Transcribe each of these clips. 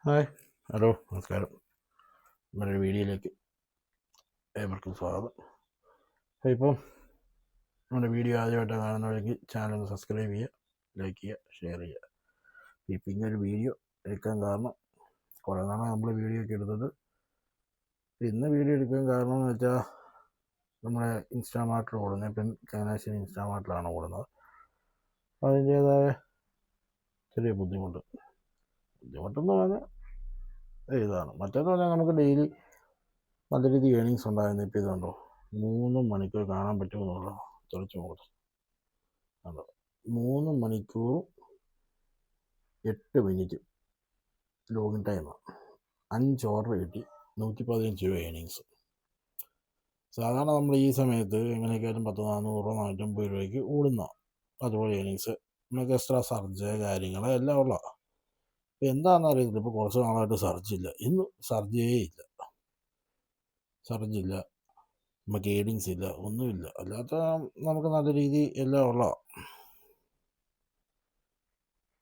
Hi, hello, നമസ്കാരം. നമ്മുടെ വീഡിയോയിലേക്ക് ഏവർക്കും സ്വാഗതം. ഇപ്പം നമ്മുടെ വീഡിയോ ആദ്യമായിട്ട് കാണുന്നവരെങ്കിൽ ചാനൽ ഒന്ന് സബ്സ്ക്രൈബ് ചെയ്യുക, ലൈക്ക് ചെയ്യുക, ഷെയർ ചെയ്യുക. ഇപ്പം ഇങ്ങനൊരു വീഡിയോ എടുക്കാൻ കാരണം കുറേ നാളെ നമ്മൾ വീഡിയോ ഒക്കെ എടുത്തത്. ഇന്ന് വീഡിയോ എടുക്കാൻ കാരണം എന്ന് വെച്ചാൽ നമ്മുടെ ഇൻസ്റ്റാമാർട്ടിൽ ഓടുന്നത്, ഇപ്പം ചങ്ങനാശ്ശേരി ഇൻസ്റ്റാമാർട്ടിലാണ് ഓടുന്നത്. അതിൻ്റേതായ ചെറിയ ബുദ്ധിമുട്ടെന്ന് പറഞ്ഞാൽ ഇതാണ്. മറ്റേന്ന് പറഞ്ഞാൽ നമുക്ക് ഡെയിലി നല്ല രീതിയിൽ ഏണിങ്സ് ഉണ്ടായിരുന്നു. ഇപ്പോൾ ഇതുണ്ടോ 3 മണിക്കൂർ കാണാൻ പറ്റുമെന്നുള്ളത് തുറച്ചു നോക്കും. അതോ 3 മണിക്കൂറും 8 മിനിറ്റ് ലോഗിൻ ടൈമാണ്. 5 ഓർഡർ കിട്ടി, 115 രൂപ ഏണിങ്സ്. സാധാരണ നമ്മൾ ഈ സമയത്ത് എങ്ങനെയൊക്കെയായാലും 400 450 രൂപയ്ക്ക് ഓടുന്ന അതുപോലെ ഏണിങ്സ് നമുക്ക് എക്സ്ട്രാ സർജ് കാര്യങ്ങൾ എല്ലാം ഉള്ള. ഇപ്പം എന്താണെന്ന് അറിയത്തില്ല, ഇപ്പോൾ കുറച്ച് നാളായിട്ട് സർജില്ല. ഇന്ന് സർജില്ല, നമുക്ക് ഏണിങ്സ് ഇല്ല, ഒന്നുമില്ല. അല്ലാത്ത നമുക്ക് നല്ല രീതി എല്ലാം ഉള്ള.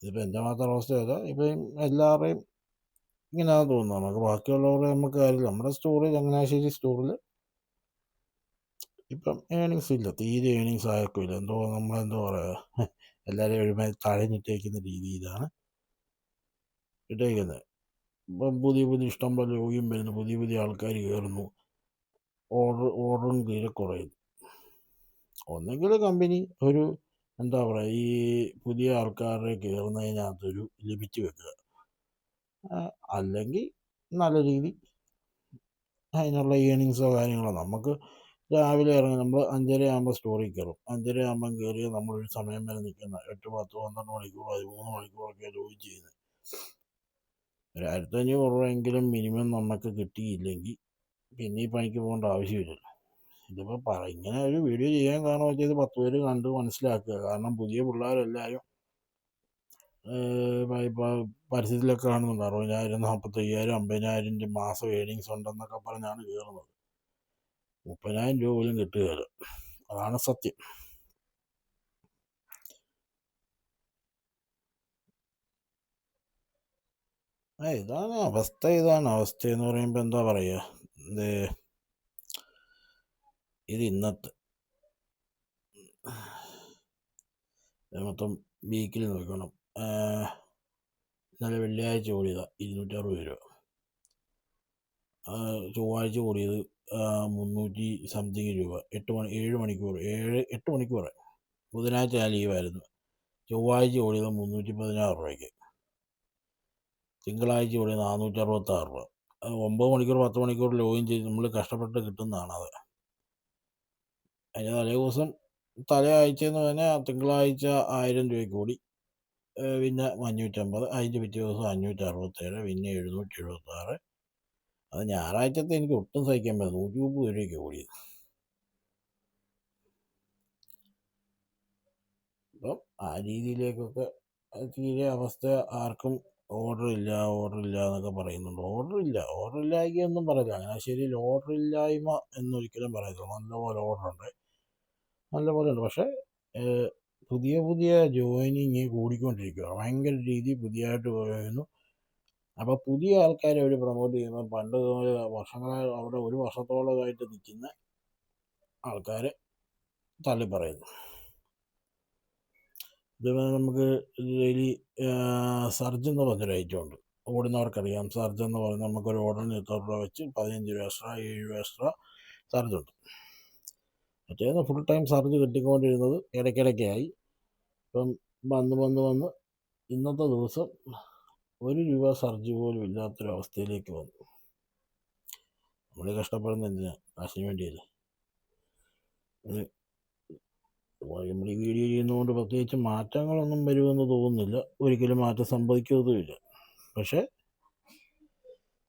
ഇതിപ്പോൾ എൻ്റെ മാത്രം അവസ്ഥയല്ല, ഇപ്പം എല്ലാവരുടെയും ഇങ്ങനെയാണെന്ന് തോന്നുന്നു. നമുക്ക് ബാക്കിയുള്ളവരെ നമുക്ക് കാര്യമില്ല. നമ്മുടെ സ്റ്റോറിൽ ചങ്ങനാശ്ശേരി സ്റ്റോറിൽ ഇപ്പം ഏണിങ്സ് ഇല്ല, തീരെ ഏണിങ്സ് ആയിരിക്കില്ല. നമ്മളെന്തോ പറയുക, എല്ലാവരെയും ഒരുമാതിരി തഴഞ്ഞിട്ടേക്കുന്ന രീതിയിലാണ് ഇട്ടേക്കുന്നത്. ഇപ്പം പുതിയ ഇഷ്ടം പോലെ രോഗിയും വരുന്നു, പുതിയ ആൾക്കാർ കയറുന്നു, ഓർഡറും തീരെ കുറയുന്നു. ഒന്നെങ്കിൽ കമ്പനി ഒരു എന്താ പറയുക, ഈ പുതിയ ആൾക്കാരെ കയറുന്നതിനകത്തൊരു ലിമിറ്റ് വെക്കുക, അല്ലെങ്കിൽ നല്ല രീതി അതിനുള്ള ഏണിങ്സോ കാര്യങ്ങളോ. നമുക്ക് രാവിലെ ഇറങ്ങി നമ്മൾ 5:30 ആകുമ്പോൾ സ്റ്റോറിൽ കയറും. 5:30 ആകുമ്പം കയറി നമ്മളൊരു സമയം വരെ നിൽക്കുന്ന 8, 10, 12 മണിക്കൂർ 13 മണിക്കൂറൊക്കെ ജോലി ചെയ്യുന്നത്. ഒരു 1500 രൂപയെങ്കിലും മിനിമം നമുക്ക് കിട്ടിയില്ലെങ്കിൽ പിന്നെ ഈ പണിക്ക് പോകേണ്ട ആവശ്യമില്ലല്ലോ. ഇതിപ്പോൾ ഇങ്ങനെ ഒരു വീഡിയോ ചെയ്യാൻ കാരണം വെച്ചാൽ ഇത് 10 പേര് കണ്ട് മനസ്സിലാക്കുക. കാരണം പുതിയ പിള്ളേരെല്ലാവരും പരസ്യത്തിലൊക്കെ കാണുന്നുണ്ട് 60,000, 45,000, 50,000 മാസം ഏണിങ്സ് ഉണ്ടെന്നൊക്കെ പറഞ്ഞാണ് കയറുന്നത്. 30,000 രൂപ പോലും കിട്ടുകയില്ല. അതാണ് സത്യം. ഇതാണ് അവസ്ഥ എന്ന് പറയുമ്പോൾ എന്താ പറയുക, ഇത് ഇന്നത്തെ മൊത്തം വീക്കിൽ നോക്കണം. ഇന്നലെ വെള്ളിയാഴ്ച കൂടിയതാ 260 രൂപ. ചൊവ്വാഴ്ച കൂടിയത് 300 സംതിങ് രൂപ. 7 മണിക്കൂർ. ബുധനാഴ്ച ഞാൻ ലീവായിരുന്നു. ചൊവ്വാഴ്ച കൂടിയത് 316 രൂപയ്ക്ക്. തിങ്കളാഴ്ച കൂടിയത് 466 രൂപ. 9 മണിക്കൂർ 10 മണിക്കൂർ ലോഗിൻ ചെയ്ത് നമ്മൾ കഷ്ടപ്പെട്ട് കിട്ടുന്നതാണ് അത്. അതിന് തലേ ദിവസം ആഴ്ച എന്ന് പറഞ്ഞാൽ തിങ്കളാഴ്ച 1000 രൂപയ്ക്ക് കൂടി, പിന്നെ 550, അതിൻ്റെ പിറ്റേ ദിവസം 567, പിന്നെ 776. അത് ഞായറാഴ്ചത്തെ എനിക്ക് ഒട്ടും സഹിക്കാൻ പറ്റില്ല, 130 രൂപയ്ക്ക് കൂടിയത്. അപ്പം ആ രീതിയിലേക്കൊക്കെ തീരെ അവസ്ഥ. ആർക്കും ഓർഡർ ഇല്ല എന്നൊക്കെ പറയുന്നുണ്ട്. ഓർഡർ ഇല്ലായ്മയൊന്നും പറയില്ല. അങ്ങനെ ശരിയിൽ ഓർഡർ ഇല്ലായ്മ എന്നൊരിക്കലും പറയത്തില്ല. നല്ലപോലെ ഓർഡറുണ്ട്, നല്ലപോലെ ഉണ്ട്. പക്ഷേ പുതിയ ജോയിനിങ് കൂടിക്കൊണ്ടിരിക്കുകയാണ്. ഭയങ്കര രീതി പുതിയതായിട്ട് വരുന്നു. അപ്പോൾ പുതിയ ആൾക്കാരെ അവർ പ്രൊമോട്ട് ചെയ്യുമ്പോൾ പണ്ട് അവിടെ ഒരു വർഷത്തോളമായിട്ട് നിൽക്കുന്ന ആൾക്കാരെ തള്ളിപ്പറയുന്നു. ഇതുപോലെ നമുക്ക് ഡെയിലി സർജ് എന്ന് പറഞ്ഞൊരു ഐറ്റമുണ്ട്, ഓടുന്നവർക്കറിയാം. സർജ് എന്ന് പറഞ്ഞാൽ നമുക്കൊരു ഓർഡറിന് 8 രൂപ വെച്ച് 15 രൂപ എക്സ്ട്രാ, 7 രൂപ എക്സ്ട്രാ സർജുണ്ട്. മറ്റേന്ന് ഫുൾ ടൈം സർജ് കിട്ടിക്കൊണ്ടിരുന്നത് ഇടയ്ക്കിടയ്ക്കായി. ഇപ്പം വന്ന് ഇന്നത്തെ ദിവസം 1 രൂപ സർജ് പോലും ഇല്ലാത്തൊരവസ്ഥയിലേക്ക് വന്നു. നമ്മൾ കഷ്ടപ്പെടുന്ന എന്തിനാ? കാശിന് വേണ്ടിയല്ലേ. നമ്മൾ ഈ വീഡിയോ ചെയ്യുന്നതുകൊണ്ട് പ്രത്യേകിച്ച് മാറ്റങ്ങളൊന്നും വരുമെന്ന് തോന്നുന്നില്ല. ഒരിക്കലും മാറ്റം സംഭവിക്കുകയുമില്ല. പക്ഷേ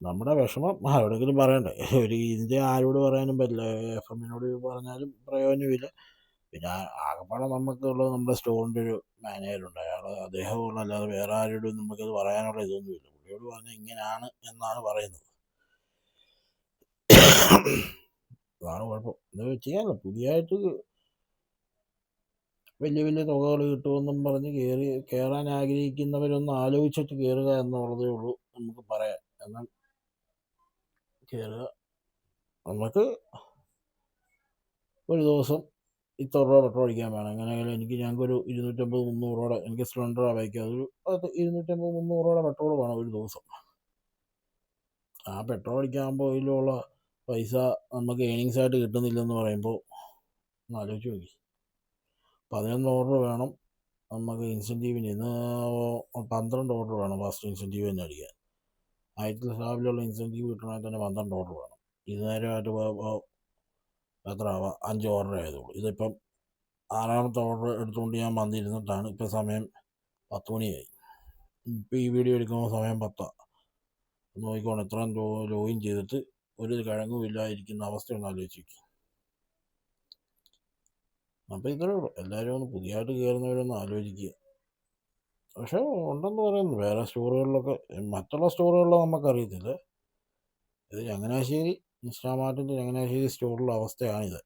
നമ്മുടെ വിഷമം എവിടെയെങ്കിലും പറയണ്ടേ. ഇതിൻ്റെ ആരോട് പറയാനും പറ്റില്ല. FM-നോട് പറഞ്ഞാലും പ്രയോജനമില്ല. പിന്നെ ആകെപ്പാടെ നമുക്കുള്ളത് നമ്മുടെ സ്റ്റോറിൻ്റെ ഒരു മാനേജറുണ്ട്, അദ്ദേഹമുള്ള, അല്ലാതെ വേറെ ആരോടും നമുക്കത് പറയാനുള്ള ഇതൊന്നുമില്ല. പുള്ളിയോട് പറഞ്ഞാൽ ഇങ്ങനെയാണ് എന്നാണ് പറയുന്നത്. അതാണ് കുഴപ്പം. ഇത് ചെയ്യാമല്ലോ. പുതിയതായിട്ട് വലിയ വലിയ തുകകൾ കിട്ടുമെന്നും പറഞ്ഞ് കയറാൻ ആഗ്രഹിക്കുന്നവരൊന്ന് ആലോചിച്ചിട്ട് കയറുക എന്നുള്ളതേ ഉള്ളൂ നമുക്ക് പറയാം. എന്നാൽ കയറുക, നമുക്ക് ഒരു ദിവസം ഇത്ര രൂപ പെട്രോൾ അടിക്കാൻ വേണം. എങ്ങനെയായാലും ഞങ്ങൾക്കൊരു 250-300 രൂപയുടെ, എനിക്ക് സ്പ്ലെൻഡറാണ് ബൈക്ക്, അതൊരു 250-300 രൂപയുടെ പെട്രോൾ വേണം ഒരു ദിവസം. ആ പെട്രോൾ അടിക്കാകുമ്പോൾ അതിലുള്ള പൈസ നമുക്ക് ഏണിങ്സ് ആയിട്ട് കിട്ടുന്നില്ലെന്ന് പറയുമ്പോൾ ഒന്ന് ആലോചിച്ച് നോക്കി. 11 ഓർഡർ വേണം നമുക്ക് ഇൻസെൻറ്റീവിന്. ഇന്ന് 12 ഓർഡർ വേണം ഫസ്റ്റ് ഇൻസെൻറ്റീവ് തന്നെ അടിക്കാൻ. 1000 സ്ലാബിലുള്ള ഇൻസെൻറ്റീവ് കിട്ടണമെങ്കിൽ തന്നെ 12 ഓർഡർ വേണം. നേരമായിട്ട് എത്ര 5 ഓർഡർ ആയതുള്ളൂ. ഇതിപ്പം 6ാമത്തെ ഓർഡർ എടുത്തുകൊണ്ട് ഞാൻ വന്നിരുന്നിട്ടാണ്. ഇപ്പം സമയം 10 മണിയായി. ഇപ്പം ഈ വീഡിയോ എടുക്കുമ്പോൾ സമയം 10. നോക്കിക്കോണം, ഇത്രയും ലോഗിൻ ചെയ്തിട്ട് ഒരു കിഴങ്ങും ഇല്ലാതിരിക്കുന്ന അവസ്ഥ ഒന്ന് ആലോചിച്ച്. അപ്പോൾ ഇത്രയേ ഉള്ളൂ. എല്ലാവരും ഒന്ന് പുതിയതായിട്ട് കയറുന്നവരൊന്ന് ആലോചിക്കുക. പക്ഷേ ഉണ്ടെന്ന് പറയുന്നു വേറെ സ്റ്റോറുകളിലൊക്കെ. മറ്റുള്ള സ്റ്റോറുകളിൽ നമുക്കറിയത്തില്ല. ഇത് ചങ്ങനാശ്ശേരി ഇൻസ്റ്റാമാർട്ടിൻ്റെ ചങ്ങനാശ്ശേരി സ്റ്റോറിലുള്ള അവസ്ഥയാണിത്.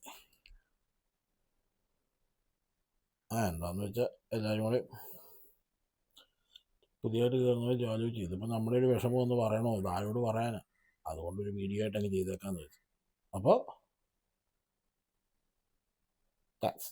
എന്താണെന്ന് വെച്ചാൽ എല്ലാവരും കൂടെ പുതിയതായിട്ട് കയറുന്നവർ ആലോചിച്ച്. ഇതിപ്പോൾ നമ്മുടെ ഒരു വിഷമം ഒന്ന് പറയണോ, ഇത് ആരോട് പറയാനാണ്. അതുകൊണ്ടൊരു വീഡിയോ ആയിട്ട് അങ്ങ് ചെയ്തേക്കാന്ന് വെച്ചു. അപ്പോൾ താങ്ക്സ്.